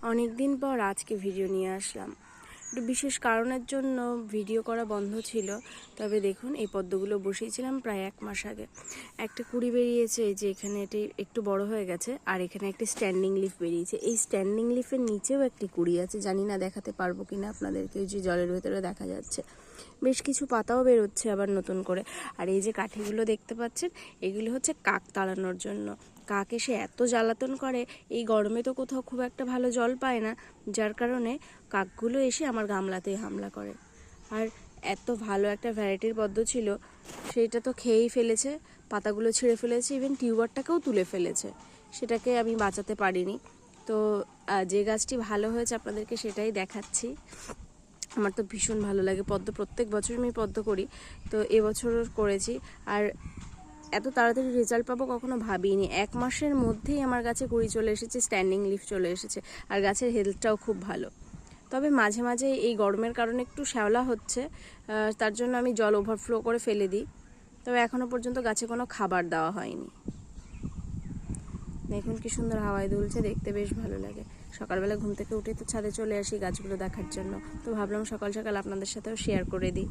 অনেক দিন পর আজকে ভিডিও নিয়ে আসলাম। একটু বিশেষ কারণের জন্য ভিডিও করা বন্ধ ছিল। তবে দেখুন, এই পদ্মগুলো বসিয়েছিলাম প্রায় 1 মাস আগে। একটা কুড়ি বেরিয়েছে, এই যে এখানে এটি একটু বড় হয়ে গেছে, আর এখানে একটা স্ট্যান্ডিং লিফ বেরিয়েছে। এই স্ট্যান্ডিং লিফের নিচেও একটি কুড়ি আছে, জানি না দেখাতে পারবো কিনা আপনাদেরকে। ওই যে জলের ভেতরে দেখা যাচ্ছে, বেশ কিছু পাতাও বেরোচ্ছে আবার নতুন করে। আর এই যে কাঠিগুলো দেখতে পাচ্ছেন, এগুলো হচ্ছে কাক তাড়ানোর জন্য। কাক এসে এত জ্বালাতন করে, এই গরমে তো কোথাও খুব একটা ভালো জল পায় না, যার কারণে কাকগুলো এসে আমার গামলাতেই হামলা করে। আর এত ভালো একটা ভ্যারাইটির পদ্ম ছিল, সেইটা তো খেয়েই ফেলেছে, পাতাগুলো ছিঁড়ে ফেলেছে, ইভেন টিউবারটাকেও তুলে ফেলেছে। সেটাকে আমি বাঁচাতে পারিনি। তো যে গাছটি ভালো হয়েছে আপনাদেরকে সেটাই দেখাচ্ছি। আমার তো ভীষণ ভালো লাগে পদ্ম, প্রত্যেক বছর আমি পদ্ম করি, তো এবছরও করেছি। আর এত তাড়াতাড়ি রেজাল্ট পাবো কখনো ভাবিনি। 1 মাসের মধ্যেই আমার গাছে কুড়ি চলে এসেছে, স্ট্যান্ডিং লিফ চলে এসেছে, আর গাছের হেলথটাও খুব ভালো। তবে মাঝে মাঝে এই গরমের কারণে একটু শ্যাওলা হচ্ছে, তার জন্য আমি জল ওভারফ্লো করে ফেলে দিই। তবে এখনও পর্যন্ত গাছে কোনো খাবার দেওয়া হয়নি। দেখুন কি সুন্দর হাওয়ায় দুলছে, দেখতে বেশ ভালো লাগে। সকালবেলা ঘুম থেকে উঠে তো ছাদে চলে আসি গাছগুলো দেখার জন্য, তো ভাবলাম সকাল সকাল আপনাদের সাথেও শেয়ার করে দিই।